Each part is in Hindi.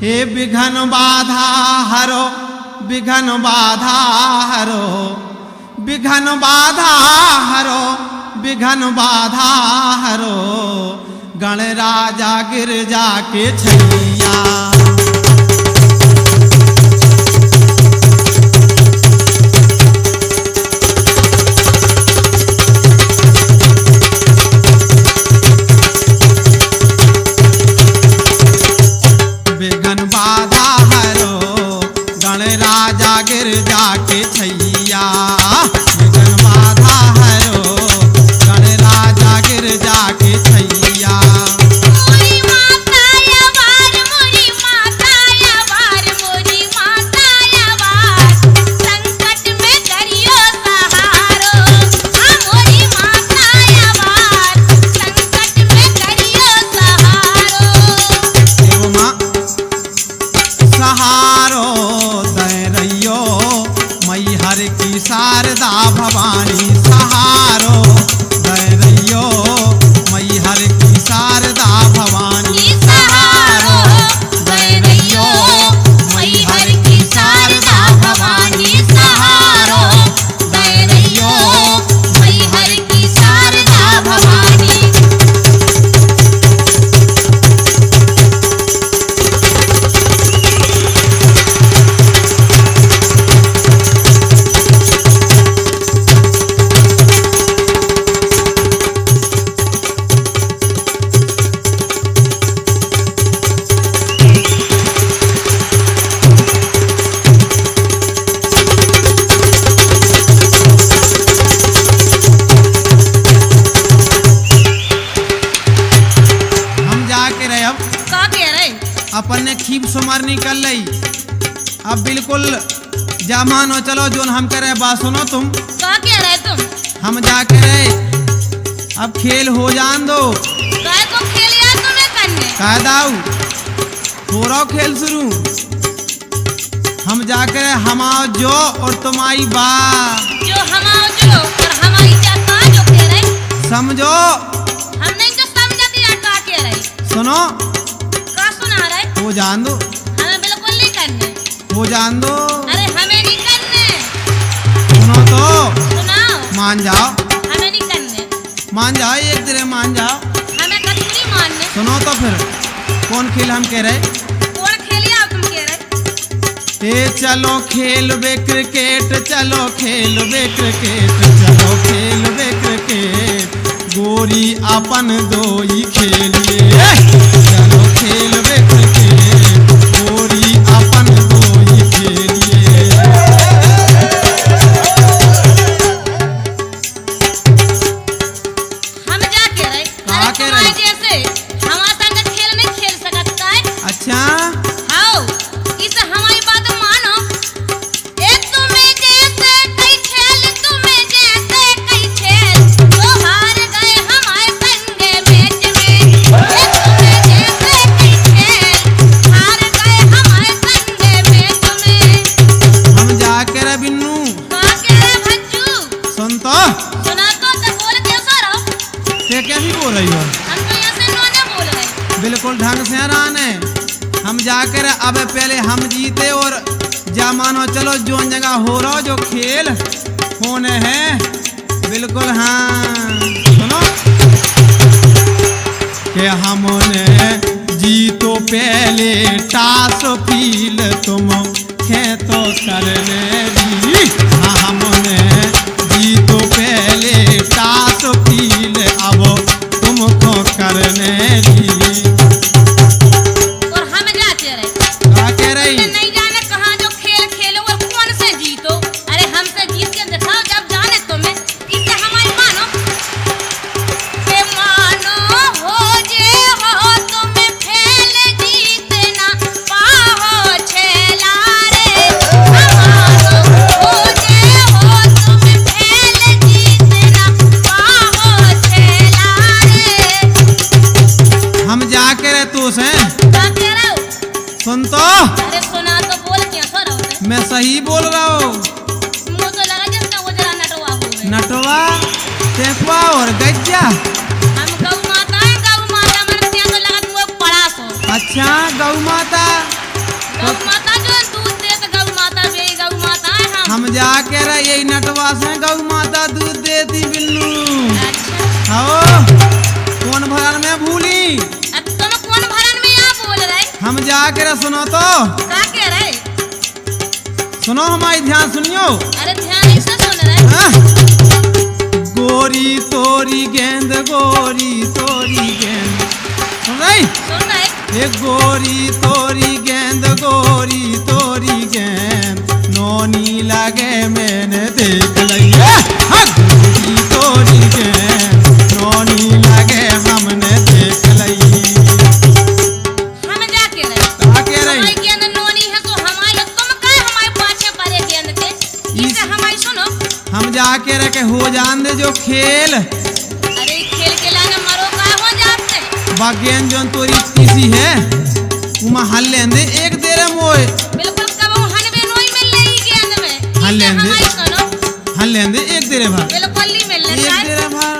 हे विघन बाधा हरो, विघन बाधा हरो, विघन बाधा हरो, विघन बाधा हरो, गणराजा गिरजा के छैया। विघन बाधा हरो, गणराजा गिरजा के छैया। विघन बाधा हरो, गणराजा गिरजा के छैया। मोरी माता यावार, मोरी माता यावार, मोरी माता यावार, संकट में करियो सहारो। हाँ मोरी माता यावार, संकट में करियो सहारो। एवं माँ सहारो दे रहियो मैहर की शारदा भवानी। सहारो दे रहियो मैहर की शारदा भवानी। सहारो दे रहियो मैहर की शारदा भवानी। सहारो दे रहियो मैहर की शारदा भवानी। हम जाके रहे अब का कह रहे? अपन ने खीब सुमार निकल लई। अब बिल्कुल जामानो चलो जोन हम करे बात सुनो तुम। का कह रहे तुम? हम जाके रहे अब खेल हो जान दो। काय को खेलिया तुम्हें करने? कायदाऊ हो रहा खेल शुरू। हम जाके रहे हमाओ जो और तुम आई बा। जो हमाओ जो और हमारी क्या का जो कह रहे? समझो हम नहीं तो समझ दिया का कह रहे। सुनो का सुना रहे? हो जान दो, हमें बिल्कुल नहीं करने। हो जान दो। अरे हमें नहीं करने। सुनो तो सुनाओ। मान जाओ, हमें नहीं करने। मान जाओ, एक दिन मान जाओ। हमें कतरी मानने। सुनो तो फिर कौन खेल हम कह रहे? कौन खेलिया तुम कह रहे? ए चलो खेल बे क्रिकेट, चलो खेल बे क्रिकेट, चलो खेल बे क्रिकेट, गोरी अपन दोई खेलिए। चलो खेल बे क्रिकेट, गोरी अपन दोई खेलिए। हम जा कह रहे? का कह रहे? तुम्हारे जैसे हमारे संग खेल नहीं खेल सकता है। अच्छा आओ इसे हमारी बात मानो। एक तुम्हें जैसे कई खेल, तुम्हें जैसे कई खेल, तो हार गए हमारे संगे मैच में। एक तुम्हें जैसे कई खेल, हार गए हमारे संगे मैच में। हम जाके रे बिन्नू का कह रहे भज्जू? सुन तो सुना तो बोल कैसा रहो? ते कैसी बोल रही हो? हम तो यहाँ से नोने बोल रहे। बिल्कुल ढंग से राने। हम जाकर अब पहले हम जीते और जा मानो चलो जो जगह हो रहा जो खेल होने हैं। बिल्कुल हाँ सुनो कि हमने जीतो पहले टास फील तुम खेतो करने दी। हाँ हमने जीतो पहले टास फील अब तुमको करने दी। और हम जाते रहे। क्या कह रही? तुमने नहीं जाने कहाँ जो खेल खेलो और कौन से जीतो। अरे हमसे जीत के दिखाओ जब जाने तुम्हें। इससे हमारी मानो के मानो हो जे हो तुम्हें खेल जीतना पाहो छेला रे। हमारो हो जे हो तुम्हें खेल जीतना पाहो छेला रे। हम जाके रहे तू से क्या कह रहे हो? सुन तो अरे सुना तो बोल क्या सो रहो? मैं सही बोल रहा हूँ। मुझे तो लगा जिसका वो जरा नटवा हो गए। नटवा टेकुआ और गज्जा। हम गौ माता है, गौ माता मरते हैं तो लगा वो पड़ा सो। अच्छा गौ माता गौ माता जो दूध दे तो गौ माता भी गौ माता है हम जाके रहे यही नटवा से गौ माता दूध देती बिन्नू। अच्छा आओ कौन भरन में भूली, अब तुम कौन भरन में यहाँ बोल रहे? हम जाके रहे सुनो तो, का कह रहे? सुनो हमारी ध्यान सुनियो। अरे ध्यान से सुन रहे। हाँ? गोरी तोरी गेंद, गोरी तोरी गेंद, सुन रही? सुन रहे। एक गोरी तोरी गेंद, गोरी तोरी गेंद, नोनी लगे मैंने देख लई। हाँ, गोरी तोरी गेंद, नोनी लगे हमने देख लई। हम जा के रहे। कहाँ के रही? हमारी गेंद नोनी है तो हमारी तुम का हमारे पाछे पड़े गेंद के। इसे हमारी सुनो। हम जाके रखे हो जान दे जो खेल, अरे खेल के लाने मरो का हो जाते। बागेन जोन तोरी तीसी है उमा हल लेंदे एक देरे मोए, बिल्कुल कब हनवे नोई मिल रही गेंद में। हल इसे लेंदे हमारी सुनो। हल लेंदे एक देरे भर, बिल्कुल नहीं मिल एक रहा है। देरे भर।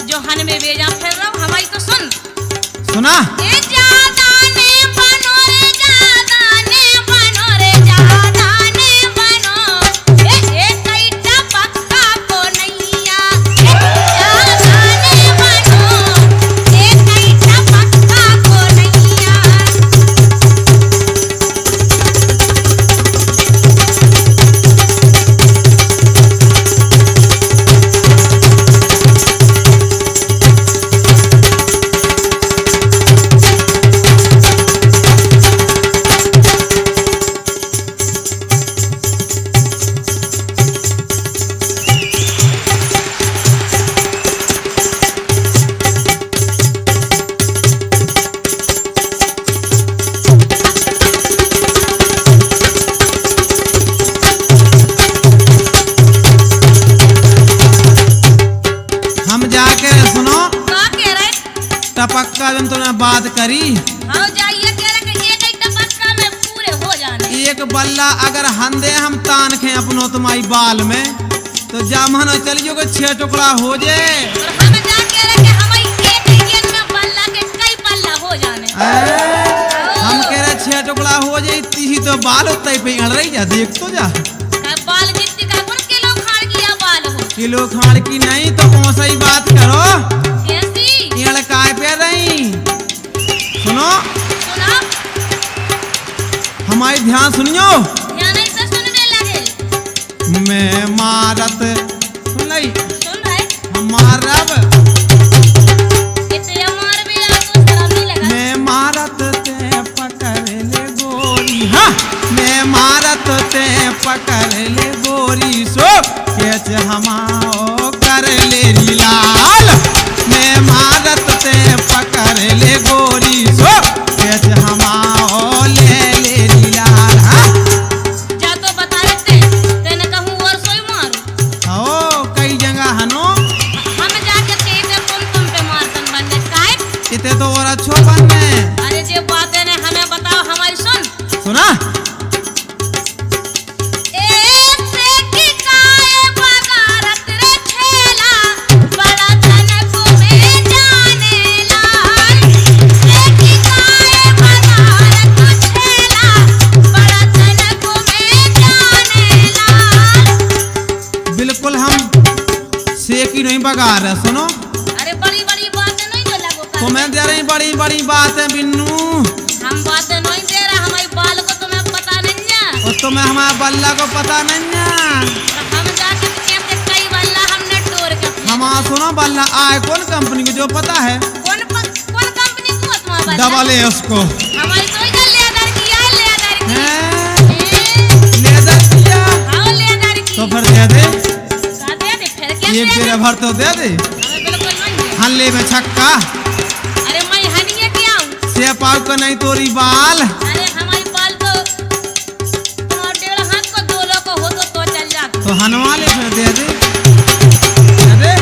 जो हनवे बेजा फिर रहा हूँ, हमारी तो सुन। सुना ए ज्यादा ने बनो रे, ज्यादा ने बनो रे, ज्यादा ने बनो। ए कई टपका को नैया। ज्यादा ने बनो, ए कई टपका को नैया। हम जाके सुनो का कह रहे? टपक्का जब तुमने बात करी, हाँ जाइए कह रहे कि एक ही टपका में पूरे हो जाने। एक बल्ला अगर हंदे हम तान खे अपनो तुम्हारी बाल में, तो जामन चली जो 6 टुकड़ा हो जाए। और हम जा कह रहे कि हमारी एक ही गेंद में बल्ला के कई बल्ला हो जाने। हम कह रहे 6 टुकड़ा हो जाए, तीसी तो बाल उतई पे अड़ रही जा, देख तो जा। बाल जितनी का कौन किलो खाड़ किया बाल हो। किलो खाड़ की नहीं तो कौन सी बात करो, कैसी? ये काय पे रही। सुनो सुना? हमारी ध्यान सुनियो। ध्यान से सुनने लगे। मैं मारत सुन लई, सुन रहे? हम मारब, इतने मार भी आपको शर्म नहीं लगा? मैं मारत ते पकड़ ले गोरी। हाँ, मैं मारत ते पकड़ ले गोरी, सो केच हमाओ कर ले री लाल। मैं मारत ते पकड़ ले गोरी, सो केच हमाओ ले री लाल। हाँ जा तो बता रहे तेने कहूँ और सोई मारू। ओ कई जगह हनो हम जाके तेरे तुम पे मारतन बनने काहे? इते तो और अच्छो बनने। अरे जे बातें ने हमें बताओ हमारी सुन। सुना बिल्कुल हम सेक ही नहीं बगा रहे। सुनो अरे बड़ी बड़ी बातें नहीं जो लगो कर। तुम्हें दे रही बड़ी बड़ी बातें बिन्नू, हम बातें नहीं दे रहा, हमारी बाल को तुम्हें पता नहीं है। और तुम्हें हमारे बल्ला को पता नहीं है। तो हम जाके कहते कई बल्ला हमने तोड़ के अपने- हमारा सुनो बल्ला आए कौन कंपनी की जो पता है, कौन कंपनी को तुम्हारा बल्ला? डबल ए उसको हमारी तो इधर लेदर की है, लेदर की। हैं? ए, लेदर किया हाँ लेदर की। तो फिर दे दे, का दे दे फिर क्या एक दे तेरे दे? भर तो दे दे। हमें बिल्कुल नहीं है। हल्ले में छक्का अरे मैं हनिए क्या हूँ? से पाव को नहीं तोरी बाल। अरे हमारी बाल तो 1.5 हाथ को 2 लोग को हो तो चल जाता। तो हनवा ले फिर दे दे, दे दे।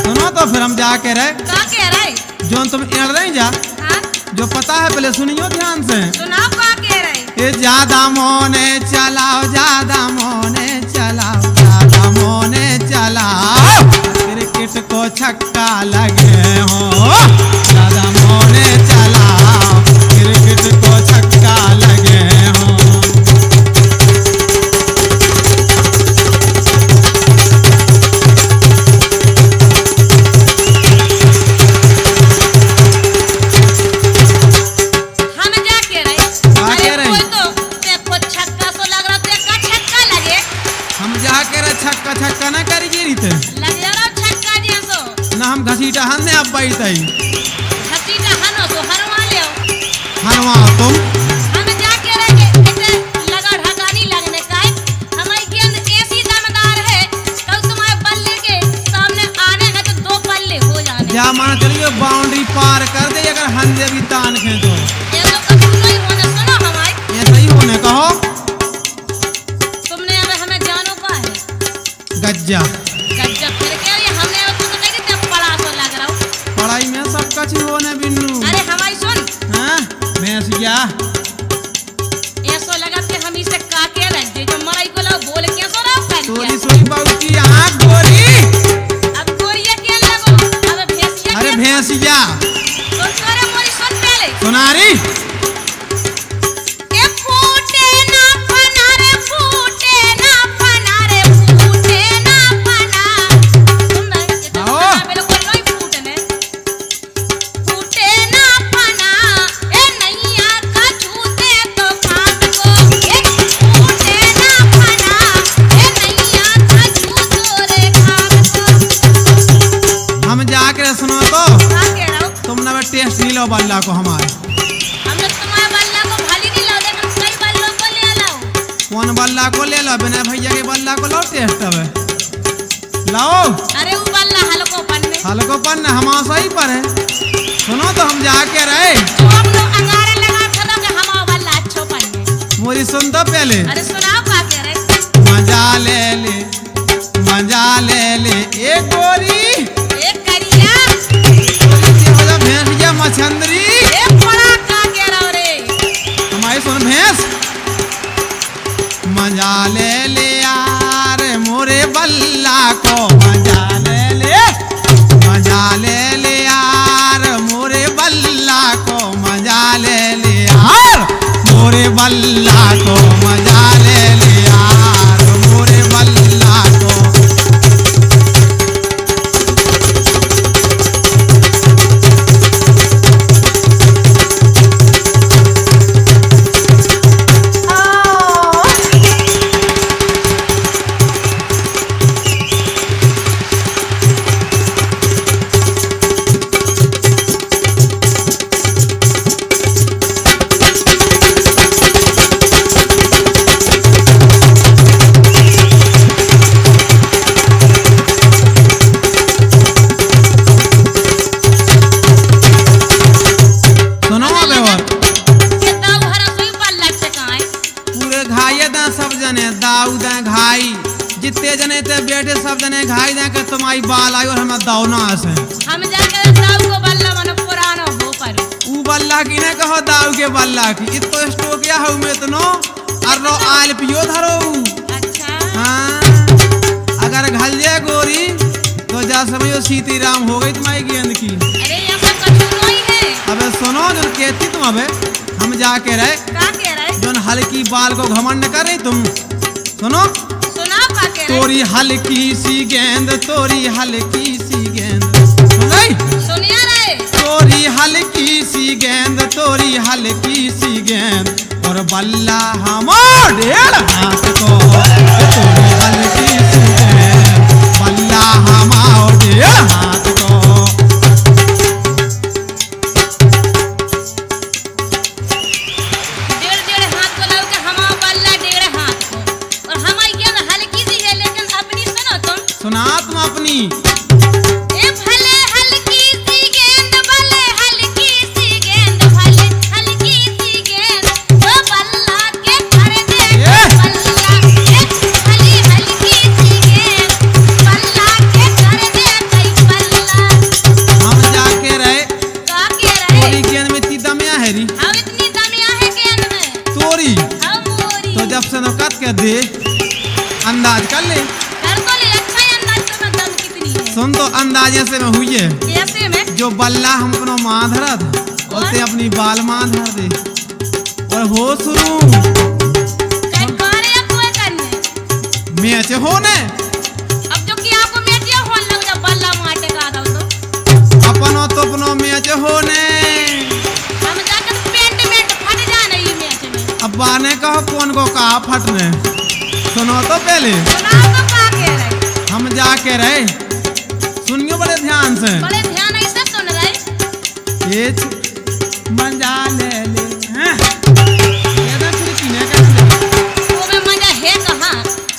सुनो तो फिर हम जाके रहे का कह रहे? जो तुम एड़ रही जा, हाँ जो पता है पहले सुनियो ध्यान से। सुनाओ का कह रहे? ये ज्यादा मोने चलाओ, ज्यादा मोने चलाओ, ज्यादा मोने चलाओ, क्रिकेट को छक्का लगे हो। ज्यादा मोने चलाओ, क्रिकेट को लगाई तई हसीटा हनो तो हरवा ले हनवा तुम हम जाके रहे इते लगा ढकानी लगने का हमारी गेंद ऐसी दमदार है तो तुम्हारे बल्ले के सामने आने हैं तो 2 बल्ले हो जाने क्या मान चलिए बाउंड्री पार कर दे अगर हंजे भी तान खे तो ये तो कभी नहीं होने सुनो हमारे ऐसा ही होने कहो तुमने अब हमें जानो का है गज्जा गज्जा फिर क्या ये हमने अब तो नहीं कितना पढ़ा तो लग रहा हूं पढ़ाई में सब कछ होने बिन्नू अरे हमारी सुन हाँ भैंसिया ऐसा लगा कि हम इसे काके रख दे जो मराई को लो बोल के सो रहा कर सोरी सोरी बाबू की आँख गोरी अब गोरिया क्या लगो अब भैंसिया अरे भैंसिया तो तोरे मोरी सुन पहले सुनारी ए फूटे ना फना रे फूटे ना फना रे फूटे ना फना तुम ना ये तो आओ। फना बिल्कुल नहीं फूटने फूटे ना फना ए नैया का छूते तो खाट को ए फूटे ना फना ए नैया का छूतो रे खाट को हम जाकर सुनो तो का कह रहा हूं तुम ना टेस्ट नहीं लो बल्ला को हमारे हमने तुम्हारे बल्ला को भली नहीं लाओ लेकिन कई बल्लों को ले लाओ कौन बल्ला को ले लो बिना भैया के बल्ला को लो टेस्ट अब लाओ अरे वो बल्ला हल्को पन्ने हल्को पन हमारा ही पर है सुनो तो हम जाके रहे तो हम लोग अंगारे लगा खदो के हमारा बल्ला अच्छो पन्ने मोरी सुन तो पहले अरे सुनाओ का कह रहे मजा ले ले मजा ले ले ए गोरी एक करिया भैंसिया मछंदरी एक बड़ा का कह रहा रे हमारी सुन भैंस मजा ले ले यार मोरे बल्ला को मजा ले ले मजा ले ले यार मोरे बल्ला को मजा ले ले यार मोरे बल्ला को मजा ले ले यार मोरे बल्ला को सुनो अबे और ये दाऊ हरा सुई बल्ला से कहां है पूरे घाये दा सब जने दाऊ दा घाई जितने जने ते बैठे सब जने घाई दा के तुम्हारी बाल आई और हमें दौना से हम जाके दाऊ को बल्ला मन पुराना हो पर ऊ बल्ला की ने कहो दाऊ के बल्ला की इतो स्टोकिया हऊ में तनो अरो आल पियो धरो अच्छा हाँ अगर घल जाए गोरी तो जा समझो सीती राम हो गई तुम्हारी गेंद की अरे ये सब कछु नहीं है अबे सुनो जो कहती तुम अबे हम जाके रहे का कह रहे जो हल्की बाल को घमंड कर रही तुम सुनो सुनाओ का कह रहे तोरी हल्की सी गेंद तोरी हल्की सी गेंद सुन गई सुनिया रहे तोरी हल्की सी गेंद तोरी हल्की सी गेंद और बल्ला हमार डेढ़ हाथ को तोरी हल्की सी गेंद बल्ला हमार डेढ़ हाथ को डेढ़ हाथ को लाओ के हमारा बल्ला 1.5 हाथ को और हमारी गेंद हल्की सी है लेकिन अपनी सुनो तुम सुना तुम अपनी ए भले हल्की सी गेंद भले हल्की सी गेंद भले हल्की सी गेंद वो बल्ला के कर दे बल्ला ए भली हल्की सी गेंद बल्ला के कर दे कई बल्ला हम जाके रहे का के रहे तोरी गेंद में ती दमिया है री हम इतनी दमिया है गेंद में तोरी हम मोरी तो जब से नौकत के दे अंदाज कर ले कर तो ले अच्छा ही अंदाज तो दम कितनी है सुन तो अंदाजे से में हुई है कैसे में जो बल्ला हम अपनो माँ धरा था उसे अपनी बाल माँ धर दे और हो शुरू कई कार्य कोई करने मैच होने अब जो कि आपको मैचिया होने लग जा बल्ला माटे का दो तो अपनो तो अपनो मैच होने हम जाकर पेंट में फट जाना ये मैच में अब बाने कहो कौन को कहा फटने सुनो तो पहले सुनाओ तो का कह रहे हम जाके रहे सुनियो बड़े ध्यान से बड़े ध्यान ऐसे सुन रहे ये मजा ले ले हैं ये ना फिर पीने का वो में मजा है कहाँ?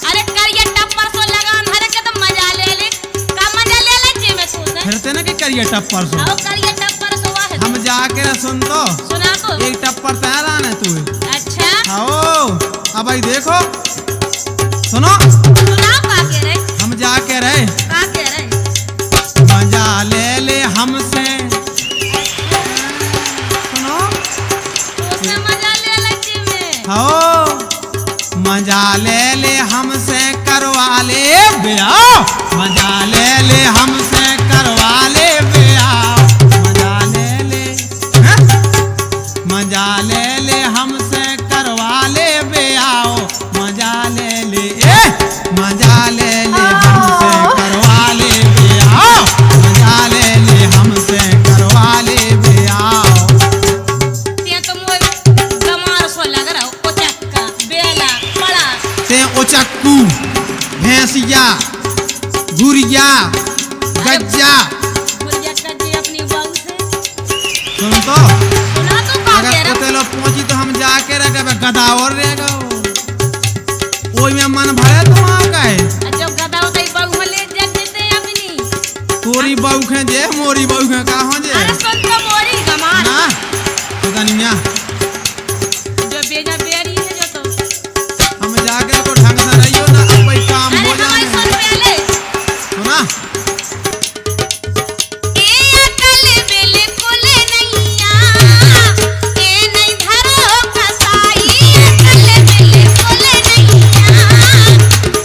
अरे करिया टप्पर सो लगान हरे के तो मजा ले का मजा ले जे में तू से फिरते ना कि करिए टप्पर सो आओ करिया टप्पर सो है हम जाके सुन तो सुना तो एक टप्पर तैयार आना तू अच्छा आओ अब भाई देखो सुनो सुनाओ का कह रहे हम जाके रहे का कह रहे मजा ले ले हमसे सुनो उससे मजा ले जे में आओ मजा ले ले हमसे करवा ले ब्याह मजा ले ले हमसे करवा ले ब्याह मजा ले ले हैं? मजा ले ले हमसे करवा ले ब्याह मजा ले ले मजा ले ले हमसे करवा ले ब्याह मजा ले ले हमसे करवा ले ब्याह ते तो मोर गमार सो लग रहा ओ चक्का बेला बड़ा ते उचक्कू भैंसिया गुरिया गज्जा मुझे कजी अपनी बहू से सुन तो सुना तो का कह अगर रहा उते लो पहुंची तो हम जाके रह गए गधा और रहेगा ओई में मन भरे तो वहां का है जो गदा होता है बहू ले जग देते अपनी तोरी बहू खे जे मोरी बहू खे का हो जे अरे सुन तो मोरी गमार ना तो गनिया जो बेजा बेरी है जो तो हम जाके को ढंग से रहियो ना अब भाई काम अरे हो हमारी जाए सुन पहले सुना ए अकल बिल्कुल नैया ए नहीं धरो खसाई अकल बिल्कुल नैया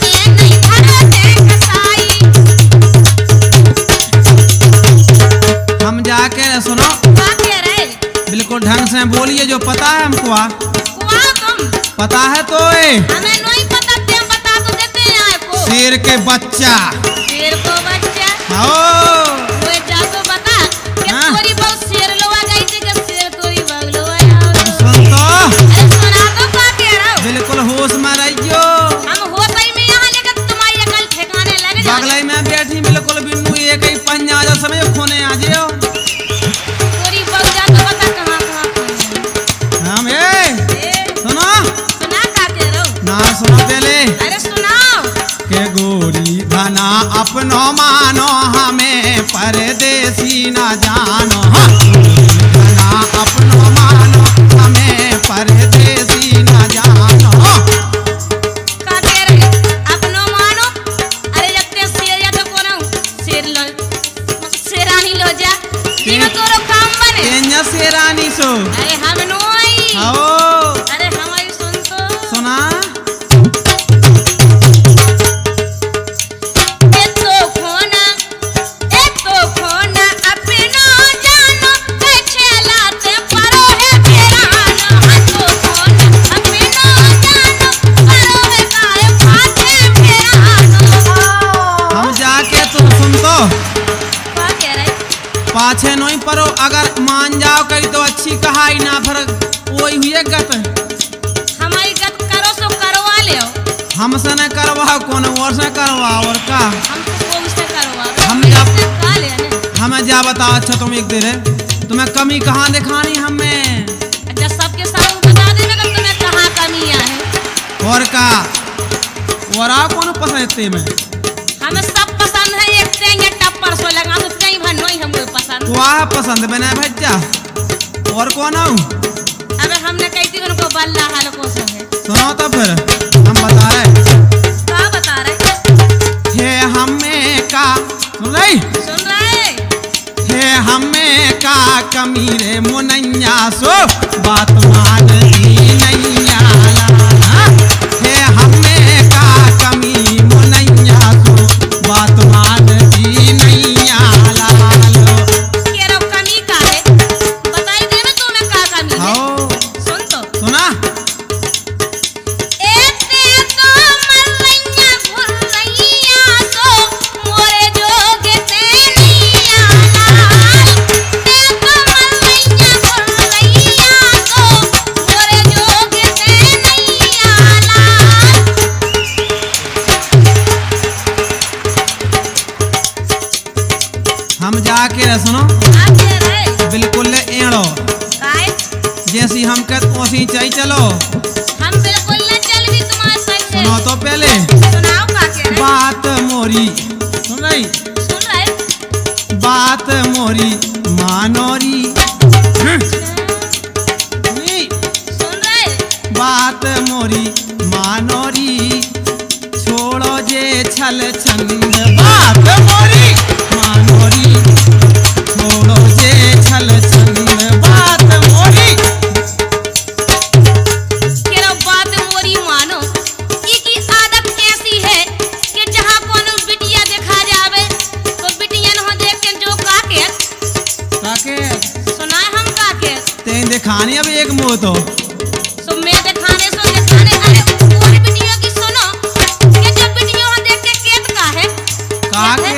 ए नहीं धरो दे खसाई हम जाके सुनो का कह रहे बिल्कुल ढंग से बोलिए जो पता है हमको कुआ तुम पता है तो हमें नहीं पता ते हम बता तो देते हैं आपको शेर के बच्चा शेर को बच्चा आओ वो जा तो बता कि हाँ। तोरी बहुत शेर लोआ गई थी कि शेर तोरी बग लोआ आओ सुन तो अरे सुना तो का कह रहा हूँ बिल्कुल होश में रहियो हम हो सही में यहाँ लेकर तुम्हारी अकल ठिकाने लग जाए बगलाई में बैठी बिल्कुल बिन्नू एक ही पंजा जा समय खोने आ जियो तोरी बग जा तो बता कहाँ कहाँ हम ए सुनो सुना का कह रहा हूँ ना सुनो पहले अरे सुनाओ के गोरी धना अपनो मानो हमें परदेसी न जानो हाँ। धना अपनो मानो हमें परदेसी न जानो का कह रहे अपनो मानो अरे जब ते शेर या तो कोना शेर लो शेरानी लो जा इमे तोरो काम बने तेंजा शेरानी सो अरे हम नो आई आओ अरे हमारी सुन तो सुना ए तो खोना अपनो जानो कछला ते परो है फेरानो हां तो खोना अपनो जानो परो है काए फाटे फेरानो हम जाके तुम सुन तो का कह रहे पाछे नहीं परो अगर मान जाओ कहीं तो अच्छी कहाई ना फर्क वही हुई गत हमारी गत करो सो करवा ले हमसे न करवा कौन और से करवा और का हम तो कोई से करवा हम जब- का ले ने हमें जा बताओ अच्छा तुम एक दिन तुम्हें कमी कहाँ दिखानी हमें अच्छा सबके साथ बता देना कि तुम्हें कहाँ कमी है और का और आ कौन पसंद में हमें सब पसंद है एक तेंगे टप्पर सो लगा तो कहीं भर नहीं हमको पसंद तो आ पसंद बना भज्जा और कौन आऊँ अबे हमने कहती उनको बल्ला हाल को से है सुनो तो फिर हम बता रहे का बता रहे हे हमें का सुन रही सुन रहे हे हमें का कमी रे मुनैया सो बात मान दी नैया लाला। हे हमें का कमी मुनैया सो बात मान दी नैया लालो। केरो कमी का है बताई दे ना तुम्हें का कमी है आओ सुन तो सुना एक ते तो मरैया भुलैया सो मोरे जोगे ते नैया लाल ते तो मरैया भुलैया सो जैसी हम कहते वैसी चाहिए चलो। हम बिल्कुल न चल भी तुम्हारे साथ से। सुनो तो पहले सुनाओ का कह रहे? बात मोरी सुन रही, सुन रहे? बात मोरी मानोरी नहीं, सुन रहे? बात मोरी मानोरी छोड़ो जे छल छंद। बात मोरी मानोरी छोड़ो जे छल छंद। बात मोरी केरो बात मोरी मानो। ई की आदत ऐसी है कि जहाँ कोनो बिटिया देखा जावे तो बिटियन हो देख के जो काके काके सुना हम काके ते दिखानी अब एक मुंह तो सो मैं दिखाने अरे और बिटिया की सुनो कि जब बिटिया हो देख के केत का है काके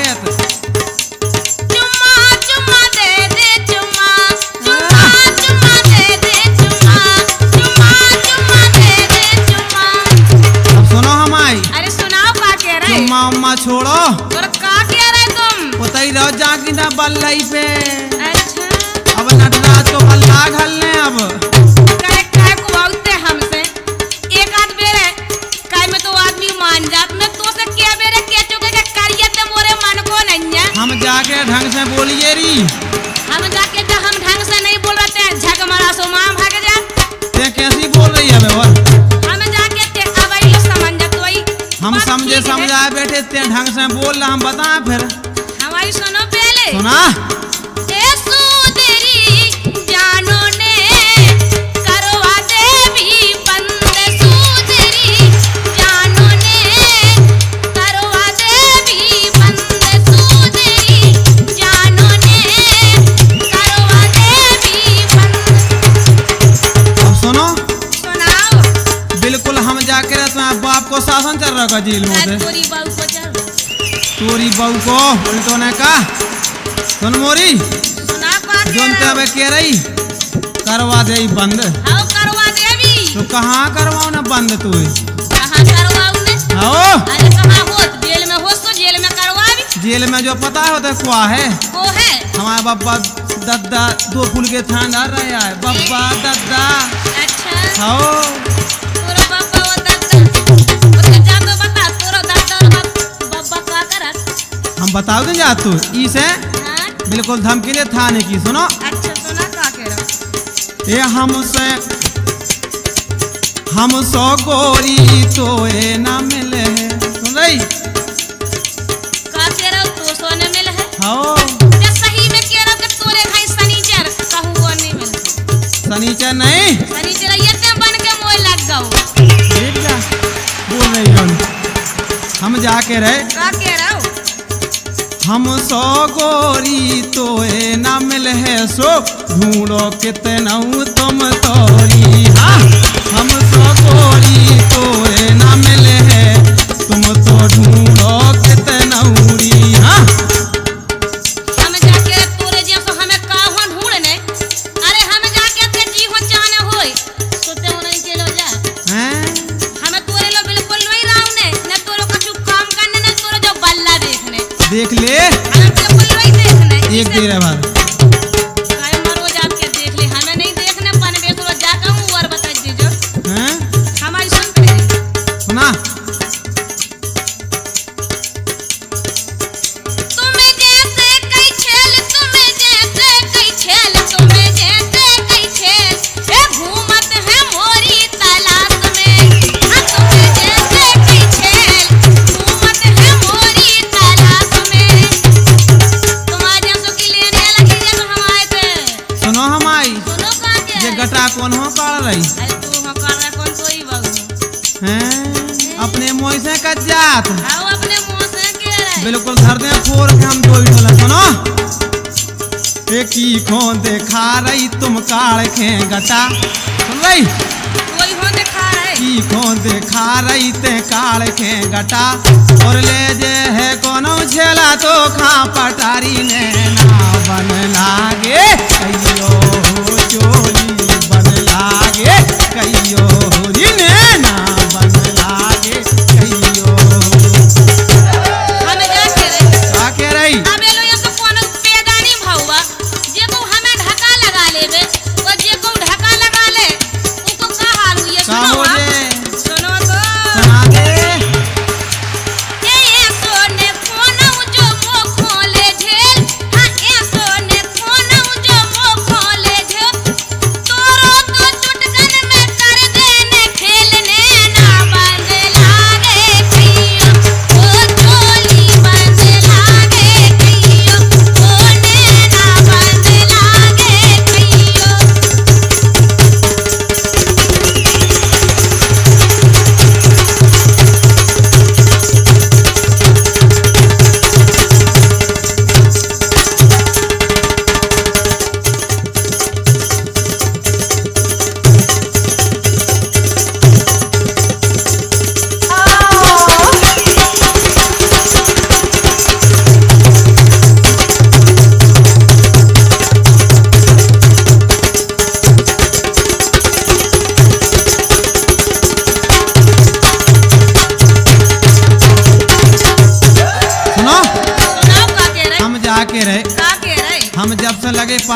चुम्मा चुम्मा दे दे चुम्मा चुम्मा चुम्मा दे दे चुम्मा चुम्मा चुम्मा दे दे चुम्मा। अब सुनो हमारी अरे सुनाओ का कह रहे? चुम्मा उम्मा छोड़ो, और का कह रहे तुम? पता ही रहो जागी ना बल्लई पे। अच्छा अब नटराज को बल्ला घलने अब करे काय को आउते हमसे एक आध बेरे काय में तो आदमी मान जात में तो से क्या बेरे के चुके के करिए ते मोरे मन को नैया। हम जाके ढंग से बोलिए री। हम जाके जब हम ढंग से नहीं बोल रहे थे झक मारा सो मां भाग जा। ते कैसी बोल रही है बे? और हम जाके ते अबई समझ जा तो हम समझे समझाए बैठे ते ढंग से बोल रहा, हम बताएं फिर। हमारी सुनो पहले सुना ए सुंदरी जानो ने करवा देवी बंद सुंदरी जानो ने करवा देवी बंद सुंदरी जानो ने करवा देवी बंद। अब सुनो, सुनाओ। बिल्कुल हम जाके तुम्हारे बाप को शासन चल रहा जेल में से। तोरी बाबू को चल तोरी बहू को उल्टो ने कहा सुन मोरी सुना का जोन ते अब कह रही करवा दे बंद। हां करवा देवी तो कहाँ करवाओ ना बंद तू? कहां करवाऊं ने? आओ अरे कहां हो जेल में हो तो जेल में करवावी। जेल में जो पता होता क्या है वो है हमारे बब्बा दद्दा दो फूल के थाना रहा है बब्बा दद्दा। अच्छा आओ तोरा बाबा वो दादा ओते जा तो बता तोरा दादा और बाबा का करत? हम बताओ दे जा तू इसे हां बिल्कुल धमकी ले थाने की। सुनो अच्छा सुना का कह रहा? ये हम सो गोरी तो ये ना मिले है। सुन रही का कह रहा तो सोने मिल है? आओ ये सही में कह रहा कि तोरे भाई शनिचर कहू वो नहीं मिल। शनिचर नहीं शनिचर ये ते बन के मोय लग गऊ। देख जा बोल रही हम जाके रहे का कह रहा हो? हम सो गोरी तो ये ना मिल है सो ढूंढो कितना तुम तोरी। हाँ हम सो गोरी तो ये ना मिल है तुम तो ढूंढो कितना उरी। हाँ हम जाके तोरे जैसो हमें काहो ढूंढने? अरे हम जाके ते जी हो चाहने होय सोते हो नहीं चलो जा। हैं हमें तोरे लो बिल्कुल नहीं रावने न तोरो कछु काम करने न तोरो जो बल्ला देखने। देख ले हमें बिल्कुल नहीं देखने। एक देर बार काय मरो जाके देख ले हमें नहीं देखने पन बेसुरो जा कहूं और बता दीजो। हैं हमारी सुन पहले सुना तुम्हें जैसे कई छेल तुम्हें जैसे कई छेल तुम्हें जैसे कई छेल ए घूमत है मोरी तलाश में। हाँ तुम्हें जैसे कई छेल घूमत है मोरी तलाश में। तुम्हारे जैसो की लेने लगी है तो हम आए थे। सुनो हम आई सुनो का क्या ये है? गटा कौन हो काढ़ रही अरे तू हो कर रहा कौन कोई बाबू हैं अपने मुँह से कच जात आओ अपने मुंह से कह रहे बिल्कुल धर दे फोड़ के हम दो ही सुनो की खो देखा रही तुम काढ़ खे गटा। सुन रही कोई हो दिखा रहे की खो देखा रही ते काढ़ खे गटा और ले जे है कोनो झेला तो खा पटारी ने ना बन लागे कहियो हो चोरी बन लागे कहियो हो ने ना बन लागे कहियो हमें जा के रहे का कह रही अब एलो ये तो कोनो पैदानी भौवा जे को हमें ढका लगा लेबे और जे को ढका लगा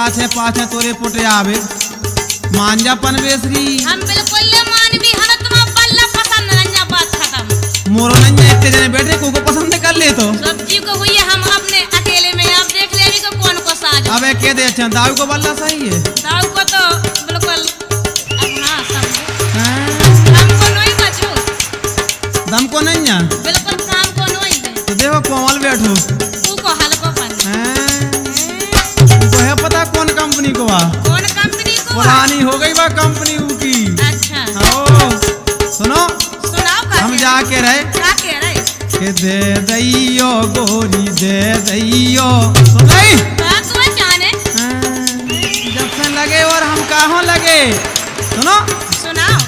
पाछे पाछे तोरे पुटे आवे मांजा पनवेसरी हम बिल्कुल ले मानवी हमें तुम्हारा बल्ला पसंद नहीं बात खत्म। मोरो नंजा इतने जने बैठे को पसंद कर ले तो सब्जी को हुई है हम अपने अकेले में आप देख लेगी को कौन को साज। अबे के दे अच्छा दाऊ को बल्ला सही है दाऊ को तो बिल्कुल अपना समझो हैं? हमको नहीं बचो दम को नहीं है बिल्कुल काम को नहीं दे तो देखो कोमल बैठो तू को हल्को पन हैं? तुमको है पता कौन कंपनी को आ कौन कंपनी को पुरानी हो गई बा कंपनी की अच्छा ओ सुनो सुनाओ का हम जाके रहे क्या कह रहे के दे दैयो गोरी दे दैयो सुन गई बात वो जाने जब से लगे और हम कहाँ लगे सुनो सुनाओ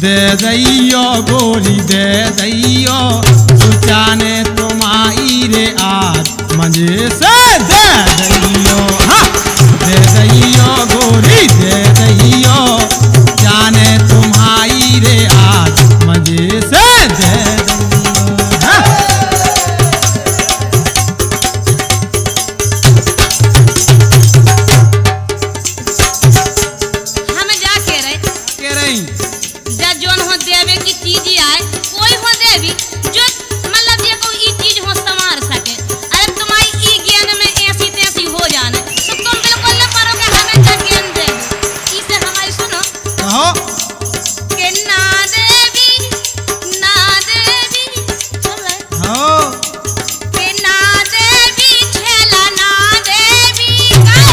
दे दैयो गोरी दे दैयो सुचाने तुम्हारी रे आज मजे से दे दैयो हाँ दे दैयो गोरी दे दैयो जाने तुम्हारी रे आज मजे से दे दैयो हाँ? हम जा कह रहे के रही जब जोन हो देवे की चीज आए कोई हो देवी जो मतलब ये कोई ई चीज हो संवार सके। अरे तुम्हारी ई ज्ञान में ऐसी तैसी हो जाने तो तुम बिल्कुल न पारोगे हमें जा ज्ञान दे इसे हमारी सुनो कहो कि ना देवी सुन ले हो कि ना देवी छेला ना देवी गाय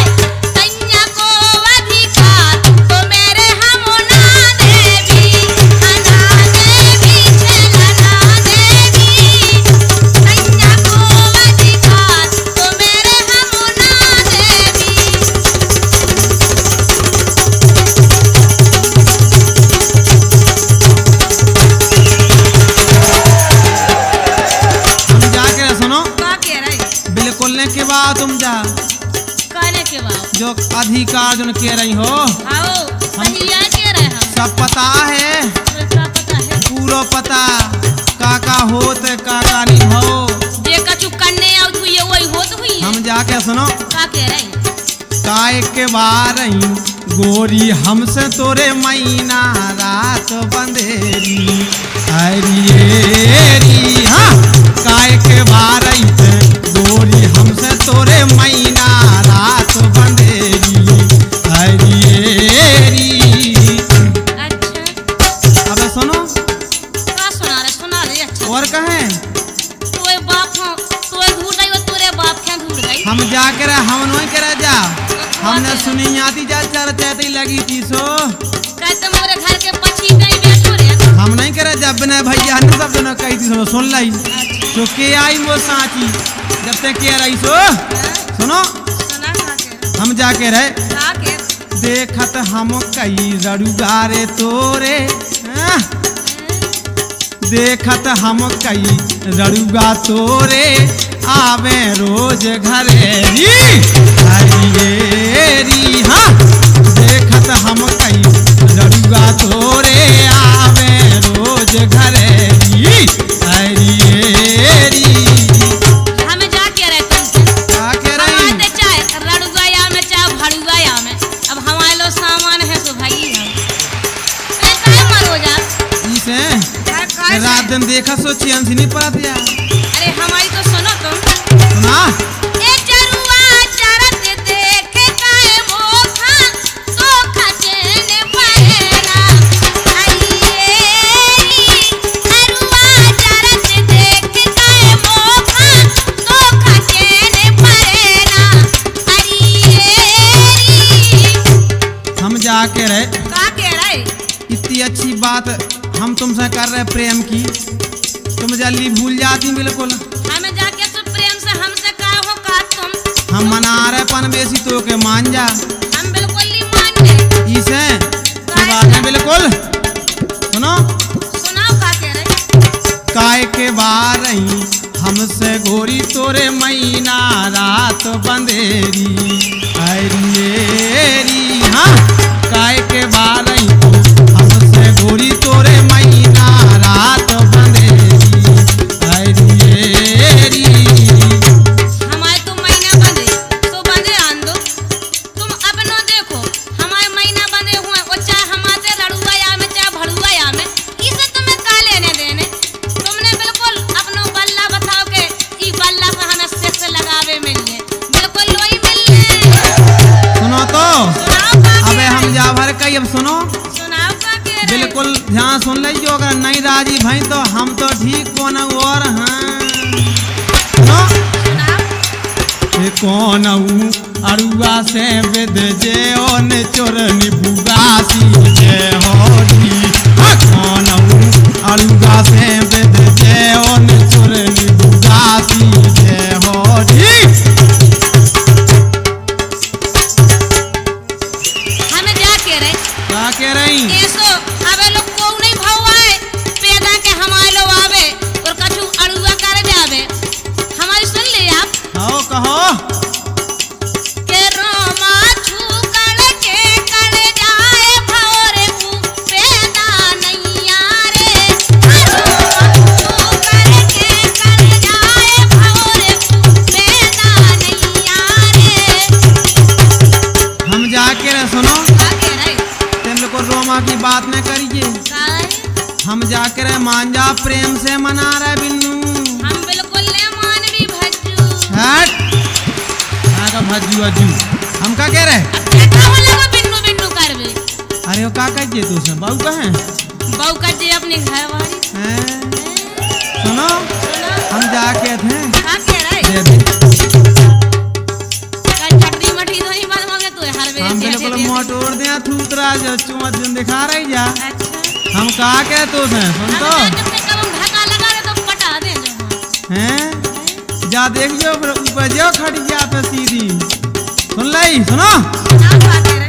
कन्या को अधिकार तो मेरे हम ना देवी ना देवी छेला ना देवी कन्या को अधिकार तो मेरे हम ना देवी। हम जाके सुनो का कह रहे बिल्कुल ने के बाद तुम जा कहने के बाद जो अधिकार जो कह रही हो आओ सही है कह रहे हम सब पता है क्या पता है पूरा पता काका होत काका नहीं हो जे कछु करने आउत हुई है वही होत हुई है हम जाके सुनो का कह रहे काय के बार गोरी हमसे तोरे महीना रात बंधेरी हरियरी हाँ काय के बार गोरी हमसे तोरे महीना रात बंधेरी हरियरी अच्छा अब सुनो का सुना रहे अच्छा और कहें तोए बाप हो तोए धूड़ गई और तोरे बाप के धूड़ गई हम जाके रहे हम नहीं करे जा हमने सुनी आती जा चरचैती लगी थी सो कहते मोरे घर के पछी नहीं बैठो रे हम नहीं करे जब बिना भैया ने सब दोनों कही थी सुन लाई तो के आई वो साची जब से के रही सो सुनो सुना का के हम जाके रहे का के देखत हम कई रड़ुगारे तोरे हाँ? देखत हम कई रड़ुगा तोरे आवे रोज घरेरी हरियरी हाँ देखत हम कई रड़ुगा तोरे आवे रोज घरेरी हरियरी हम जा के रहे तुमसे क्या कह रही हमारे दे चाहे रड़ुगाया में चाहे भड़ुगाया में अब हमारे लो सामान है तो भाई हम काय मरो जा इसे काय रात दिन देखा सोची हम नहीं पड़ा था अरे हमारी तो सुनो तुम सुना ए जरुआ चरत देख काय मोखा तो खचने पड़ेना अरिये जरुआ चरत देख काय मोखा तो खचने पड़ेना अरिये हम जाके रहे का कह रहे इतनी अच्छी बात हम तुमसे कर रहे प्रेम की तुम जल्दी भूल जाती बिल्कुल हमें जाके तो प्रेम से हमसे कहा हो का तुम हम मना रहे पन बेसी तो के मान जा हम बिल्कुल नहीं मानते इसे के बात है बिल्कुल सुनो सुनाओ का कह रहे काय के बार हमसे गोरी तोरे महीना रात बंधेरी हरियरी हाँ काय के बार हमसे गोरी तोरे महीना रात बंधेरी हरियरी हमारे तो महीना बंदे तो बंदे आन दो तुम बिल्कुल ध्यान सुन लीजिए, अगर नहीं राजी भाई तो हम तो ठीक कौन और हाँ सुनो कौन अरुआ से विद जे ओन चोरनी भुगासी जे होरी कौन अरुआ से विद जे ओन चोरनी भुगासी जे होरी। हमें क्या कह रहे ऐसो अबे लोग को नहीं भौवाए पैदा के हमारे लोग आवे और कछु अड़ुआ कर जावे हमारी सुन ले आप आओ कहो के रोमा छू कड़ के कड़ जाए भौरे को पैदा नहीं आरे रोमा छू कड़ के कड़ जाए भौरे को पैदा नहीं आरे। हम जाके रहे सुनो क्या कह रहे तुम लोग को रोमा की बात न करिए, हम जाके रहे मांझा प्रेम से मना रहे बिन्नू हम बिल्कुल ले मानवी भज्जू हट का भज्जू अज्जू हम का कह रहे अब क्या कहो लगो बिन्नू बिन्नू करवे अरे वो का कहिए तू से बहू कहे बहू कर दे अपने घर वाली सुनो सुनो हम जाके थे क्या कह रहे दे दे कल छटरी मठी तो नहीं बात मांगे तू हर वे हम बिल्कुल मोटोर दे थूतरा जो चुमत जन दिखा रही जा अच्छा हम का कह तू से सुन तो जब से कब हम ढका लगा दे तो पटा दे जो हैं जा देख जो फिर ऊपर जो खड़िया पे सीधी सुन लाई सुनो ना बात कह रहे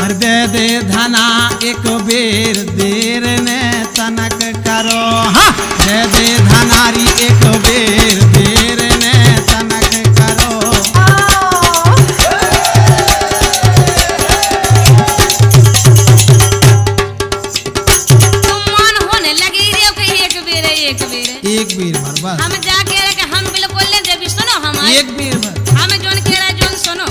अरे दे दे धना एक बेर देर ने तनक करो हाँ दे दे धनारी एक बेर देर ने तनक करो। तुम मान होने लगी रे के एक बेर भर बस हम जा कह रहे कि हम बिल्कुल ले देवी सुनो हमारे एक बेर भर हम जोन कह रहा जोन सुनो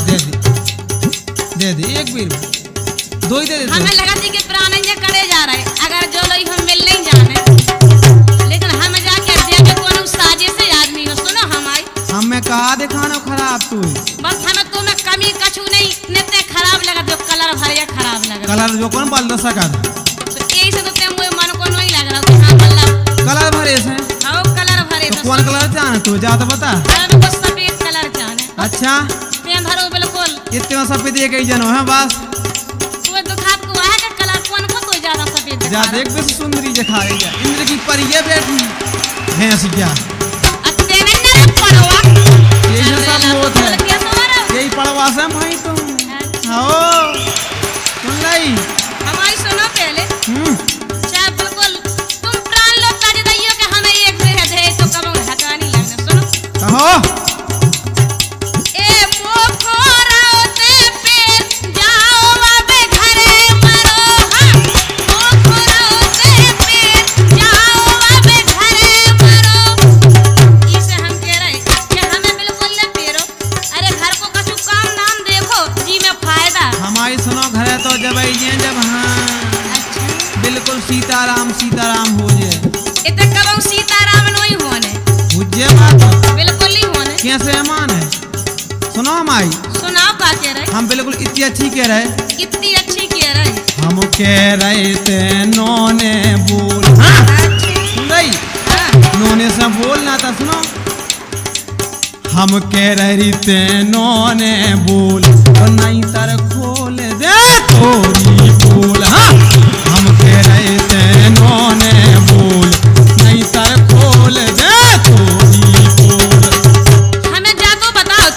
दे दे एक बेर भर दो ही दे दे हमें लगा थी कि प्राणी जे करे जा रहे अगर जो लोग हम मिल नहीं जाने लेकिन हम जाके देवे कोनो साजिश से आदमी हो सुनो हमारी हमें कहा दिखाना खराब तू बस हमें तुम्हें कमी कछु नहीं नित्य खराब लगा जो कलर भरिया खराब लगा कलर जो कौन बल सका तो यही से तो ते मुझे मन को नहीं लग रहा कि हां मतलब कलर भरे से आओ कलर भरे तो कौन कलर चाहे तू जा तो बता हमें को सफेद कलर चाहे अच्छा ते भरो बिल्कुल इतना सफेद एक ही जनो है बस तू दुखात को है का कलर कौन को तो ज्यादा सफेद जा देख बस सुंदरी दिखाई जा इंद्र की परिये बैठी भैंस क्या अत्ते ने पड़वा ये सब होत है यही पड़वा से भाई तुम आओ सुन लाई हमारी सुनो पहले चाहे बिल्कुल तुम प्राण लो ताज दैयो के हमें एक बेर दे तो कब हटानी लगना सुनो कहो ए मोखोराते पे जाओ अबे घरे मरो हां मोखोराते पे जाओ अबे घरे मरो इसे हम कह रहे कि हमें बिल्कुल न पेरो अरे घर को कछु काम नाम देखो जी में फायदा हमारी सुनो घर तो जब आई जब हाँ अच्छा बिल्कुल सीताराम सीताराम हो जाए इतने कब सीताराम नहीं होने बुझे बात बिल्कुल नहीं होने कैसे मान है सुनो हमारी सुनाओ का कह रहे हम बिल्कुल इतनी अच्छी कह रहे इतनी अच्छी कह रहे हम कह रहे थे नोने बोल हाँ सुन रही हाँ नोने से बोलना था सुनो हम कह रही थे नोने बोल और नहीं तर खोल दे थोड़ी बोल हाँ हम कह रहे थे नोने बोल नहीं तर खोल दे थोड़ी बोल। हमें जातो बताओ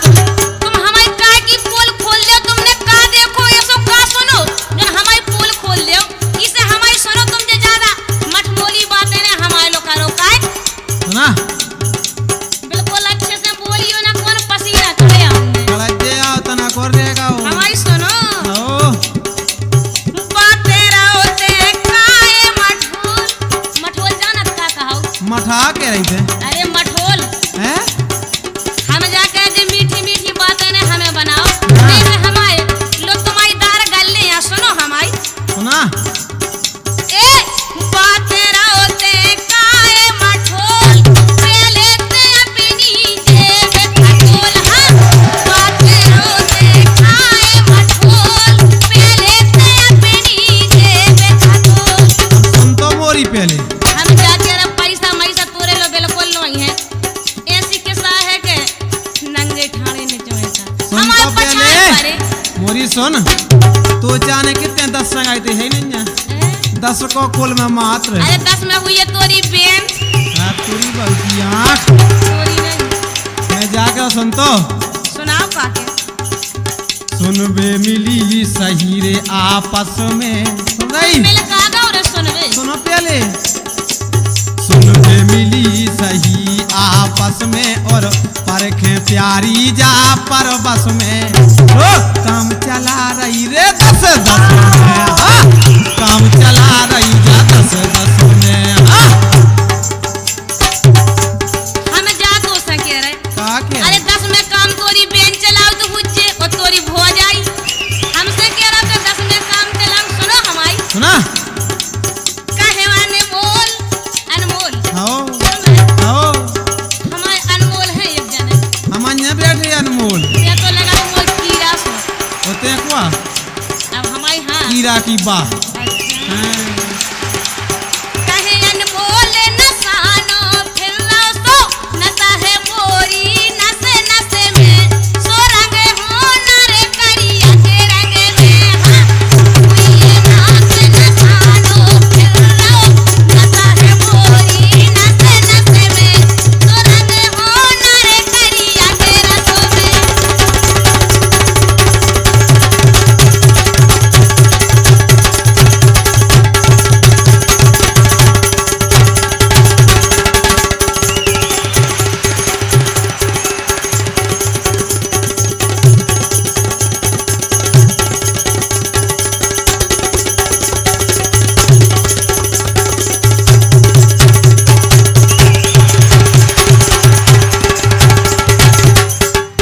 तुम हमारी काय की पोल खोल ले तुमने का देखो ये सब का सुनो जन हमारी पोल खोल ले इसे हमारी सुनो तुम जे ज्यादा मठमोली बातें ने हमारे लोग करो काय सुना बिल्कुल अच्छे से बोलियो ना कौन पसीना करे हमने कलजे आओ तना कर देगा वो हमारी सुनो आओ बातें रहोते काय मठोल मठोल जानत का कहो मठा के रही थे अरे मठोल हैं हम जाकर जो मीठी मीठी बातें ने हमें बनाओ नहीं हमारे लोग तुम्हारी दार गले यहाँ सुनो हमारी सुना ए बातें रहोते काय मठोल पहले ते अपनी जेब खटोल हाँ बातें रहोते काय मठोल पहले ते अपनी जेब खटोल सुन तो जाने कितने 10 संग आए थे है नहीं है 10 को कुल में मात्र अरे 10 में हुई है तोरी बेन पूरी बल्कि आँख तोरी नहीं मैं जाकर सुन तो सुनाओ काके सुन बे मिली सही रे आपस में सुन रही मिल कागा और सुनवे सुनो पहले सुन बे मिली सही आपस में और परखे प्यारी जा पर बस में ओ काम चला रही रे 10 में हाँ काम चला रही जा 10 में हाँ हम जा तो सके रे का के अरे 10 में काम तोरी बेन चलाओ तो हुज्जे और तोरी भो जाई हमसे कह रहा कि 10 में काम चलाओ सुनो हमारी सुना कहे अनमोल आओ सुन ले, आओ हमारे अनमोल है एक जने हम अन्य बैठे अनमोल ये तो लगा वो कीड़ा सो होते हैं क्या अब हमारी हाँ कीड़ा की बात अच्छा। हाँ। कहे अनमोल नसानो फिर सो नसा है मोरी नसे नसे में सो रंग हो नरे करिया के रंग में हाँ ये नाच नसानो फिर नसा है मोरी नसे नसे में सो रंग हो नरे करिया के रसों में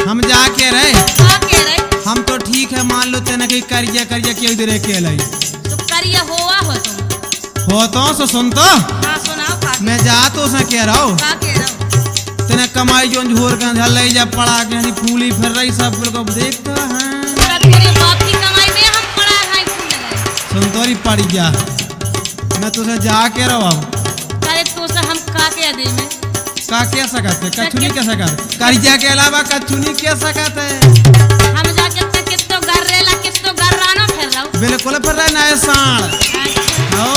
हम जाके रहे का कह रहे हम तो ठीक है मान लो तेने कहीं करिया करिया क्यों इधर के लाई तो करिया होवा हो तुम हो तो सो सुन तो हाँ सुनाओ का मैं जा तो उसे कह रहा हूँ का कह रहा हूँ तेने कमाई जो झोर के झल ले जा पड़ा के यानी फूली फिर रही सब लोग अब देखता है पूरा तेरे बाप की कमाई में हम पड़ा है फूल गए सुन तोरी पड़ी जा मैं तुझे जा के रहा हूँ करे तो से हम का के दे में का क्या सकते कछुनी क्या सकते करिया के अलावा कछुनी क्या सकते हम जाके तक कितो गर्रेला कितो गर्रानो फिर रहो बिल्कुल फिर रहे नए साण अच्छा। ओ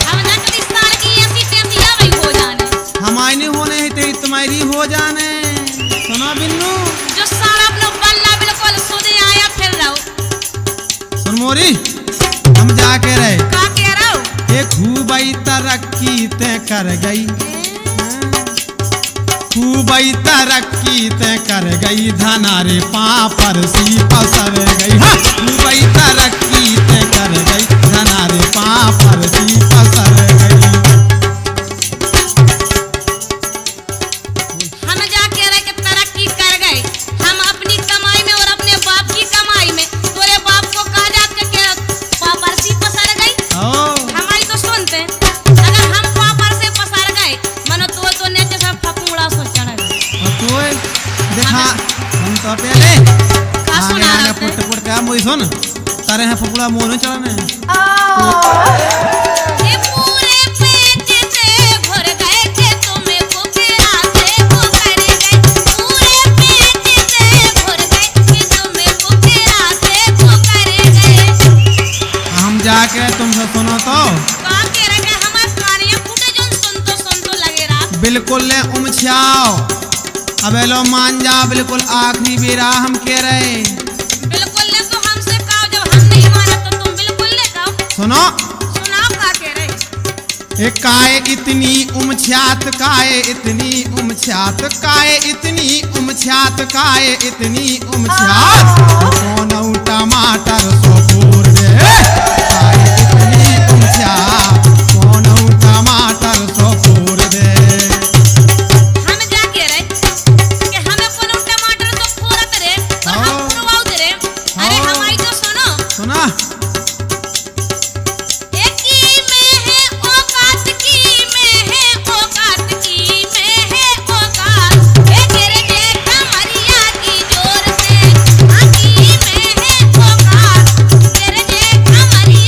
हम जाके इस साल की ऐसी टेंसिया वही हो जाने हमारी नहीं होने ही तेरी तुम्हारी हो जाने सुना बिन्नू जो सारा अपना बल्ला बिल्कुल सोदे आया फिर रहो सुन मोरी हम जाके रहे का कह रहा हो ये खूबई तरक्की ते कर गई खूबई तरक्की ते कर गई धनारे पापर सी पसर गई हाँ खूबई तरक्की ते कर गई धनारे पापर सी पसर गई हम जाके रह के तरक्की कर गए हम अपनी कमाई में और अपने बाप की कमाई में तोरे बाप को कहा जाके के पापरसी पसर गई ओ हमारी तो सुनते अगर हम पापर से पसर गए मनो तो ने जैसा फपूड़ा सो चढ़ गए और तू देखा हम तो पहले का सुना आगे रहा पुट पुट का मोई सुन तारे हैं फपुड़ा मोर चढ़ने ये पूरे पेट से भर गए खेतों में पोखरा से वो कर गए पूरे पेट से भर गए खेतों में पोखरा से वो कर गए हम जाके तुमसे सुनो तो का के रखे हमार कानिया फूटे जोन सुन तो लगे रात बिल्कुल ले उमछाओ अबे लो मान जा बिल्कुल आखिरी बेरा हम कह रहे बिल्कुल ले तो हमसे कहो जब हम नहीं माना तो तुम बिल्कुल ले कहो सुनो सुनाओ का कह रहे एक काय इतनी उमछात काय इतनी उमछात काय इतनी उमछात काय इतनी उमछात कौन टमाटर सोपूर दे काय इतनी उमछात कौन टमाटर सोपूर दे हम जाके रहे कि हमें कोनो टमाटर तो फोड़त रे और हम पुरवाउ दे रे अरे हमारी तो सुनो सुना एक की में है औकात की में है औकात की में है औकात ए तेरे जेठ मरिया की जोर से आकी में है औकात तेरे जेठ मरिया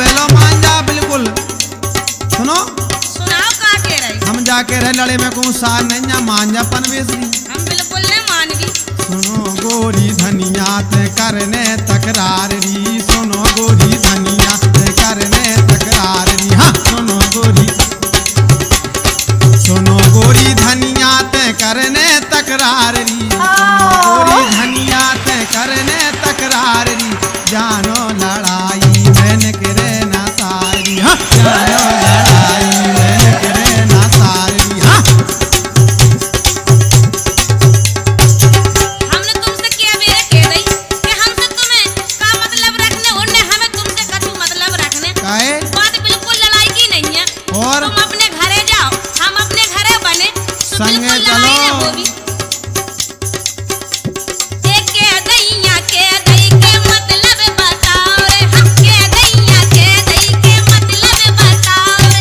अबे लो मान जा बिल्कुल। सुनो सुनाओ का कह रहे हम जाके रह लड़े में को सार नहीं जा मान जा पनवेसरी। हम बिल्कुल नहीं मानगी। सुनो गोरी धनिया ते करने तकरार री, सुनो गोरी धनिया ते करने तकरार री। हाँ सुनो गोरी धनिया ते करने तकरार री, सुनो गोरी धनिया ते करने तकरार री। जानो लड़ाई मैंने करे ना सारी। हाँ जानो लड़ाई मैंने करे ना सारी। हाँ हमने तुमसे क्या बेरे कह रही कि हमसे तुम्हें का मतलब रखने उन्हें हमें तुमसे कछु मतलब रखने। काहे बात बिल्कुल लड़ाई की नहीं है। और तुम अपने घरे जाओ, हम अपने घरे बने, तो संगे बिल्कुल लड़ाई चलो। न होगी। एक के दैया के दई के मतलब बताओ रे, हम के दैया के दई के मतलब बताओ रे,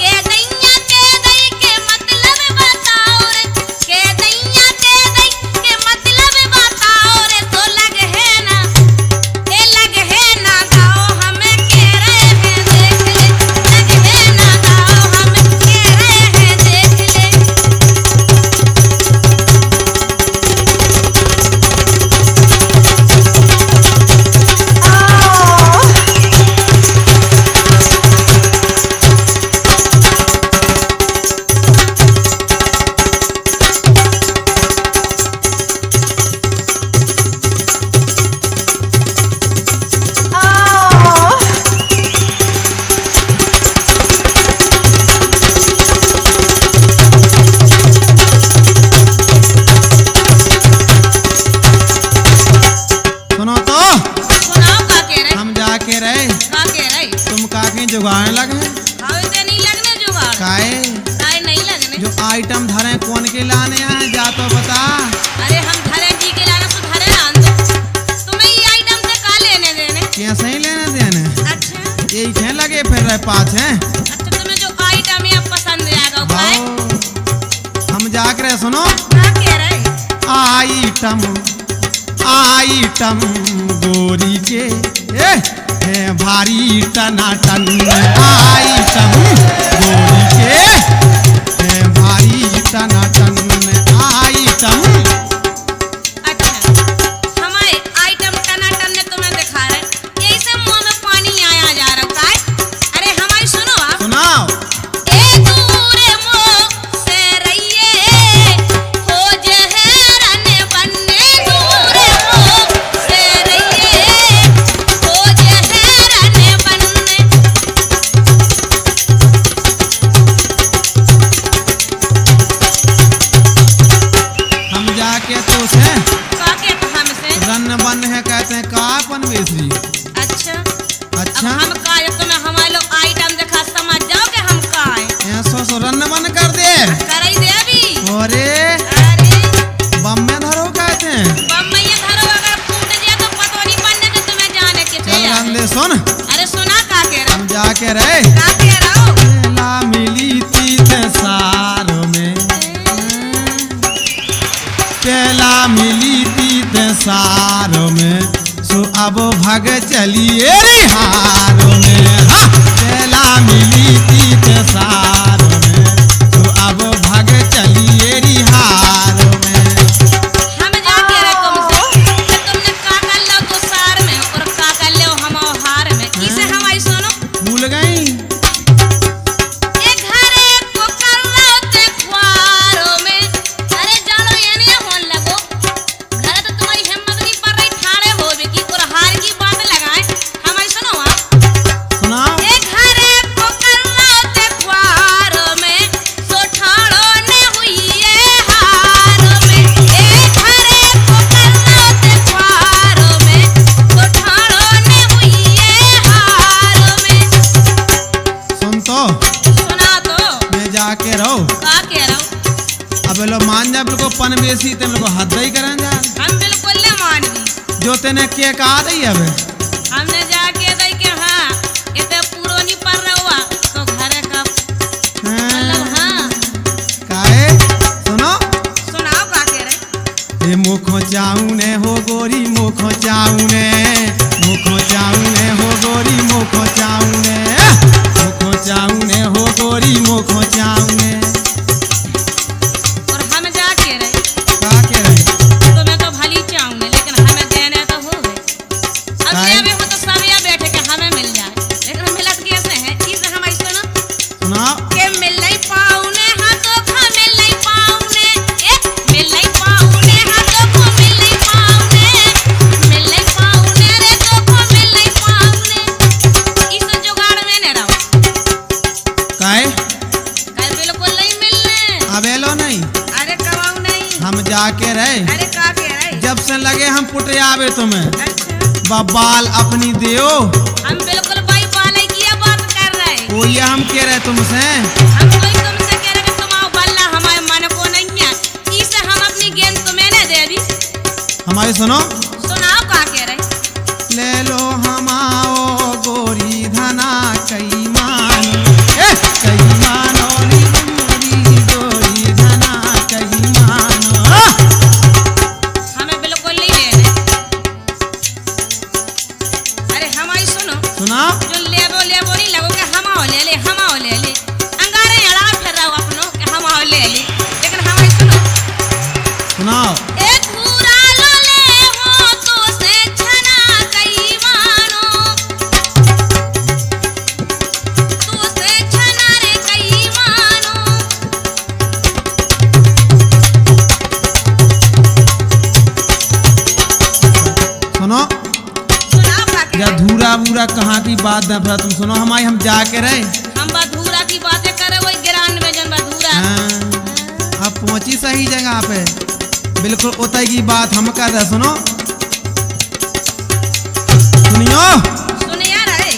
के दैया के दई के मतलब बताओ रे, के दैया के दई के मतलब बताओ रे। तो लगे है ना, ए लगे है ना गाओ हमें कह रहे हैं देख ले, लगे है ना गाओ हमें कह रहे हैं देख ले। सुनो तो सुनाओ का कह रहे, हम जाके रहे का कह रहे। तुम काके जुगाड़ने लगे। हाँ इतने नहीं लगने जुगाड़, काहे काहे नहीं लगने। जो आइटम धरे कौन के लाने हैं जा तो बता। अरे हम धरे जी के लाना तो धरे आन दो, तुम्हें ये आइटम से का लेने देने। कैसे ही लेने देने अच्छा यही खे लगे फिर रहे पाँच हैं। अच्छा तुम्हें जो आइटम ये पसंद आएगा वो खाए। भाव हम जाके रहे सुनो का कह रहे, आइटम आइटम गोरी के है भारी टनाटन। आइटम गोरी के है भारी टनाटन। आइटम अच्छा हमारे आइटम टनाटन ने तुम्हें दिखा रहे, यही से मुंह में पानी आया जा रहा है। अरे हमारी सुनो आप, सुनाओ ए दूर मुँह से रहिए हो जहरन बनने, दूर मुँह से रहिए हो जहरन बनने। हम जाके तो से का कहते हमसे। रन बन है कहते हैं का पनवेसरी। अच्छा अब अच्छा हम का है, तुम्हें हमारे लोग आइटम देखा समझ जाओ कि हम का है। सो रन बन कर दे। कराई दे अभी। अरे अरे बम में धरो कहते हैं। बम्बई धरो, अगर फूट जाए तो पतोनी बनने से तुम्हें जाने के चल चाहिए। रन दे सुन अरे सुना का कह रहे, हम जाके रहे का कह रहा हो। पहला मिली तीत सारों में, पहला मिली तीत सारों में। सो अब भग चलिए रे हारों में। हाँ पहला मिली तीत सारों में। सो अब भग चलिए रे हारों में। हम जा कह रहे तुमसे कि तुमने का कर लो तो सार में और का कर लो हम हार में। इसे हमारी सुनो, भूल गई ए घरे को कर लो ते ख्वारों में। अरे जानो ये नहीं होन लगो, घरे तो तुम्हारी हिम्मत नहीं पड़ रही ठाड़े हो की और हार की बात लगाए। हमारी सुनो आप, सुनाओ ए घरे को कर लो ते ख्वारों में, सो ठाड़ो ने हुई ये हार में। ए घरे को कर लो ते ख्वारों में, सो ठाड़ो ने हुई ये हार में। सुन तो सुना तो मैं जाके रहो। का कह रहा हूँ, अब लो मान जा बिल्कुल पन बेसी तेन लोग हद ही करें जा हम बिल्कुल न मानगी। जो तेने के कहा दई अब हमने जाके दई के हाँ इतने पूरो नहीं पर रहुआ तो घरे का मतलब हाँ। काहे सुनो सुनाओ का कह रहे, ए मुखो चाउने हो गोरी मुखो चाउने, मुखो चाउने हो गोरी मुखो चाउने। का के रहे अरे का कह रहे? जब से लगे हम पुटे आवे तुम्हें अच्छा बबाल अपनी देओ हम बिल्कुल भाई बाले की बात कर रहे। वो ये हम कह रहे तुमसे हम कोई तुमसे कह रहे कि तुम आओ बल्ला हमारे मन को नहीं है इसे हम अपनी गेंद तुम्हें न दे अभी। हमारी सुनो सुनाओ का कह रहे? ले लो हम आओ गोरी धना कई मानो कई मानो नी गोरी गोरी धना कई मानो हमें बिल्कुल नहीं लेने। अरे हमारी सुनो सुना जो लेबो नहीं लगो कि हम आओ ले ले अंगारे अड़ा फिर रहो अपनो कि हम आओ ले ले लेकिन हमारी सुनो सुनाओ ए धूरा लो ले हो तो से छना कई मानो तो से छना रे कई मानो। सुनो सुना पाके या धूरा बूरा कहाँ की बात है फिर तुम सुनो हमारी हम जाके रहे हम बधूरा की बातें करे वही गिरान में जन बधूरा। हाँ, अब पहुंची सही जगह पे बिल्कुल उतई की बात हम कर रहे सुनो सुनियो सुनिया रहे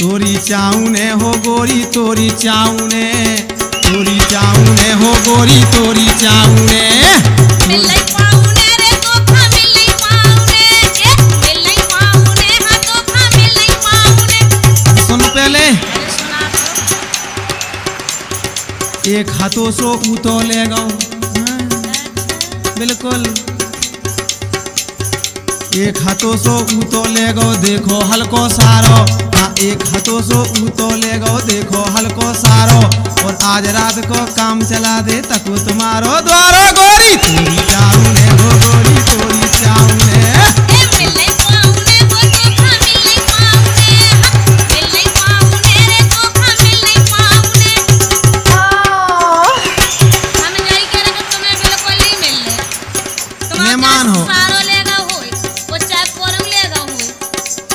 तोरी चाऊने हो गोरी तोरी चाऊने हो गोरी तोरी चाऊने मिल नहीं पाऊने रे तो खा मिल नहीं पाऊने मिल नहीं पाऊने हाँ तो खा मिल नहीं पाऊने। सुन पहले अरे सुना तो एक हाथों सो उतो ले गो बिल्कुल एक हाथों सो उतो ले गो देखो हल्को सारो हाँ एक हाथों सो उतो ले गो देखो हल्को सारो और आज रात को काम चला दे तको तुम्हारो द्वारो गोरी तोरी चाऊने हो गोरी तोरी चाऊने मिल नहीं पाऊने वो तो खा मिल नहीं पाऊने मिल नहीं पाऊने रे तो खा मिल नहीं पाऊने। हम जाई कह रहे कि तुम्हें बिल्कुल नहीं मिलने तुम मेहमान हो। सारो लेगा होई वो चाय कोरम लेगा होई।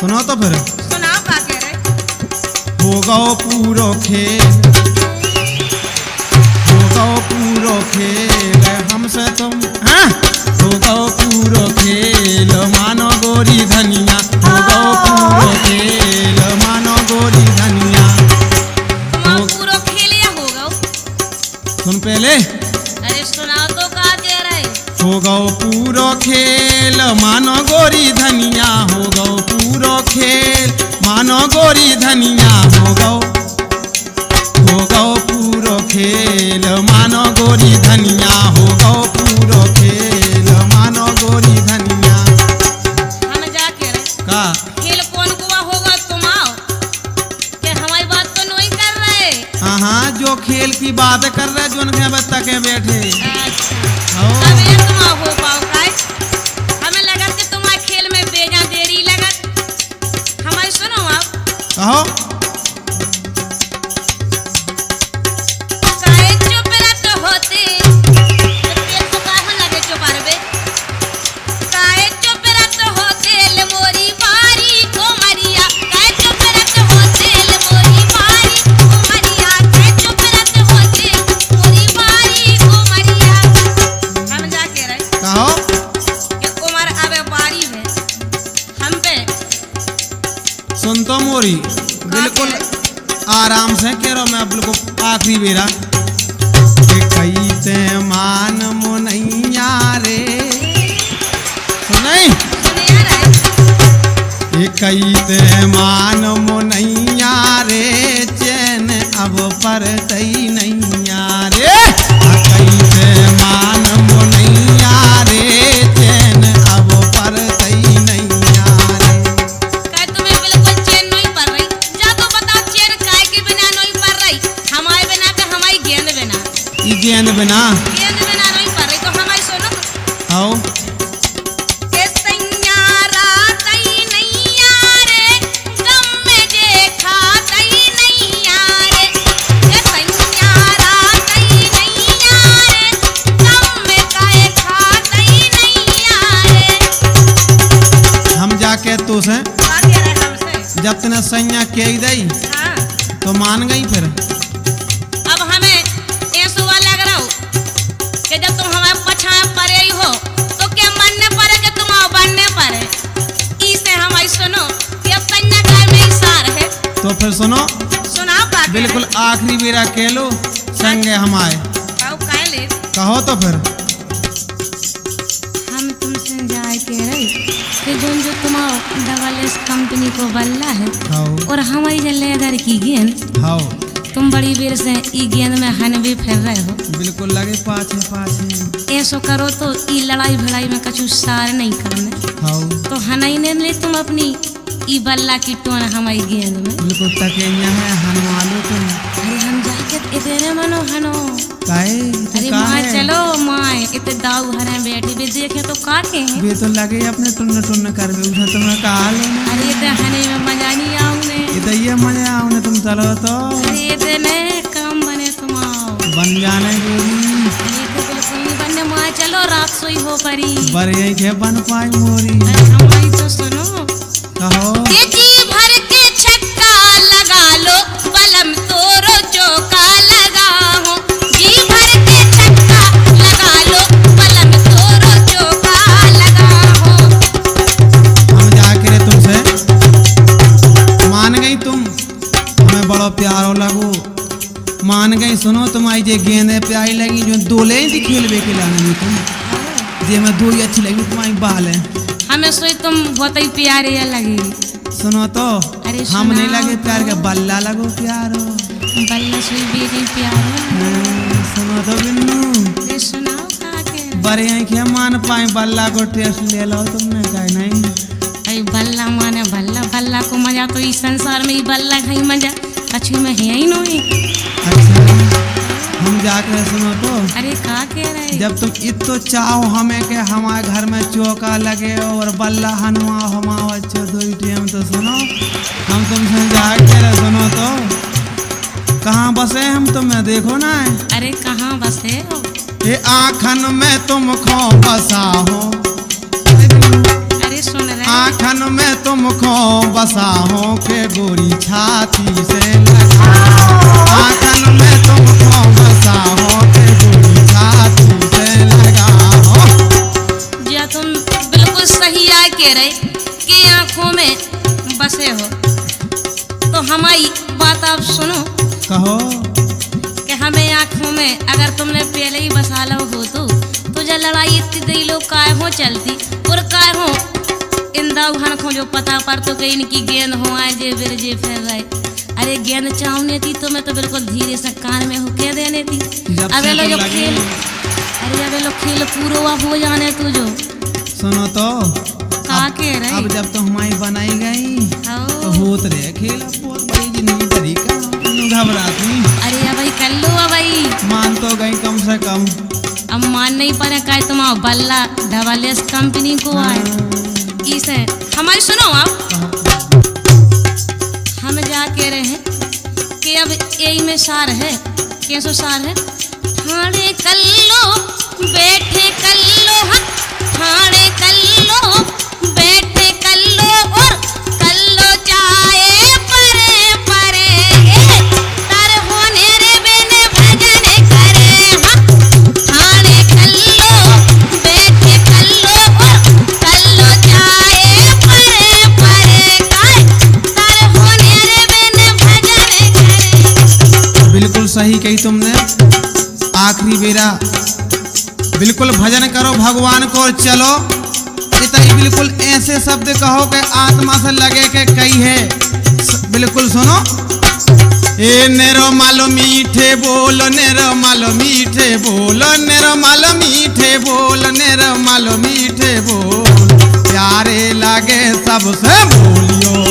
सुनो तो फिर सुनाओ का कह रहे? हो गो पूरो खेल हमसे तुम हाँ हो गो पूरो खेल मानो गोरी धनिया हो गो पूरो खेल मानो गोरी धनिया तुम पूरा खेलिया होगा। सुन पहले अरे सुनाओ तो का कह रहे? हो गो पूरो खेल मानो गोरी धनिया हो गो पूरो खेल मानो गोरी धनिया हो गो पूरो खेल मानो गोरी धनिया हो गो पूरो खेल मानो गोरी धनिया हम जा कह रहे का खेल कौन कुआ होगा तुम आओ कि हमारी बात तो नहीं कर रहे। हाँ जो खेल की बात कर रहे जो उनके बच्चा के बैठे अच्छा आओ। तब ये तुम हो पाओ काय हमें लगा कि तुम्हारे खेल में बेजा देरी लगा। हमारी सुनो आप कहो काहे चुप रहते होते तेल तो काहे लगे चुप रहे काहे चुप रहते होते ले मोरी बारी को मरिया काहे चुप रहते होते ले मोरी बारी को मरिया काहे चुप रहते होते मोरी बारी को मरिया। हम जा के रहे कहो कि उमर अब बारी है हम पे सुन तो मोरी बिल्कुल आराम से कह रहा हूँ मैं बिल्कुल आखिरी बेरा कि कई ते मान मुनैया रे सुनाई सुनिया रहे ये कई ते मान मुनैया रे चैन अब पर तई नैया रे कई ते मान मुनैया रे चैन अब पर तई नैया रे काय तुम्हें बिल्कुल चैन नहीं पड़ रही जा तो बताओ चैन काय के बिना नहीं पड़ रही हमारे बिना के हमारी गेंद बिना ई गेंद बिना नहीं पड़ रही तो हमारी सुनो आओ के सैयारा तई नैया रे गम में जे खातई नैया रे के सैयारा तई नैया रे गम में काहे खातई नैया रे। हम जाके तो से का कह रहे हमसे? जब तने सैया कह दई हाँ तो मान गई फिर अब हमें ये सुबह लग रहा हो कि जब तुम हमारे पछा तो फिर सुनो, सुनाओ का बिल्कुल आखिरी बेरा केलो संगे हमारे काले कहो तो फिर। हम तुमसे जाए के रहे कि जो तुम्हारा डबल एस कंपनी को बल्ला है हाँ और हमारी जो लेदर की गेंद हाँ तुम बड़ी देर से ई गेंद में हनवे फिर रहे हो। बिल्कुल लगे पाछे पाछे। ऐसो करो तो ई लड़ाई भड़ाई में कछु सार नहीं करने हाँ तो हनई ने ले तुम अपनी ई बल्ला की टोन हमारी गेंद में। बिल्कुल तकेनिया है हनवालो तुम। अरे हम जाके इतने मनो हनो काहे अरे माँ चलो माँ इतने दाऊ हरे बैठे भी देखे तो काटे हैं। वे तो लगे अपने टुन्न टुन्न कर में उठा तुम्हें कहा लेना। अरे इतने हने में मजा नहीं आऊने। इधर ये मजा आऊने तुम चलो तो। अरे इतने काम बने तुम आओ। बन जाने गोरी। अरे तो बिल्कुल नहीं बनने माँ चलो रात सोई हो परी। बर यही के बन पाई मोरी। अरे हमारी तो सुनो। कहो। जी भर के छक्का लगा लो बलम तोरो चौका लगाओ। जी भर के छक्का लगा लो बलम तोरो चौका लगाओ। हम जाके तुमसे मान गई तुम हमें बड़ो प्यारो लगो मान गई। सुनो तुम्हारी जे गेंदे प्यारी लगी जो दोले ही खेलवे के लाने तुम जे में दो ही अच्छी लगी तुम्हारी बाल है। हमें सोई तुम बहुत ही प्यारे लगी। सुनो तो अरे हम नहीं सुनाओ लगे प्यार तो। के बल्ला लगो प्यारो। बल्ला सोई बेटी प्यारो। सुनो तो बिन्नू अरे सुनाओ का के बड़े आँखें मान पाए बल्ला को टेस्ट ले लो तुमने कहा नहीं। अरे बल्ला माने बल्ला बल्ला को मजा तो इस संसार में ही बल्ला खाई मजा कछु में है ही नहीं। अच्छा हम जाकर सुनो तो अरे का कह रहे जब तुम इतो चाहो हमें के हमारे घर में चौका लगे और बल्ला हनुआ हमारा अच्छे दो टाइम तो सुनो हम तुमसे जाकर सुनो तो कहाँ बसे हम तुम्हें देखो ना। अरे कहाँ बसे हो। ये आँखन में तुम खो बसा हो। अरे सुन रहे आँखन में तुम खो बसा हो के गोरी छाती से लगा। आँखन में तुम खो बसा हो के गोरी छाती से लगा हो। जी तुम बिल्कुल सही आ कह रहे कि आंखों में बसे हो तो हमारी बात आप सुनो। कहो। कि हमें आंखों में अगर तुमने पहले ही बसा लो हो तो जब लड़ाई इतनी देरी लोग काय हो चलती और काय हो इन दाऊहन को जो पता पर तो कहीं इनकी गेंद हो आए जे बिर जे फिर रहे। अरे गेंद चाहने थी तो मैं तो बिल्कुल धीरे से कान में होके देने थी। अबे लो जो खेल अरे अबे लो खेल पूरा हो जाने तू जो सुनो तो का कह रहे अब जब तो हमारी बनाई गई तो होत रहे खेल अब बहुत बड़ी जिंदगी तरीका घबराती। अरे अब भाई कर लो अब भाई मान तो गई कम से कम। अब मान नहीं पड़े का तुम्हारा बल्ला डबल एस कंपनी को आए इसे हमारी सुनो आप। हम जा के रहे हैं कि अब यही में सार है कैसो सार है। ठाणे कल्लो बैठे कल्लो ठाणे कल्लो बैठे कल्लो और कल्लो जाए परे परे तर होने रे बेने भजन करे। ठाणे कल्लो बैठे कल्लो और कल्लो जाए परे परे काय तर होने रे बेने भजन करे। बिल्कुल सही कही तुमने। आखिरी बेरा बिल्कुल भजन करो भगवान को और चलो। इतना बिल्कुल ऐसे शब्द कहो कि आत्मा से लगे कि कई है। बिल्कुल सुनो। ए नेरो मालो मीठे बोल नेरो मालो मीठे बोल नेरो मालो मीठे बोल नेरो मालो मीठे बोल प्यारे लागे सबसे बोलियो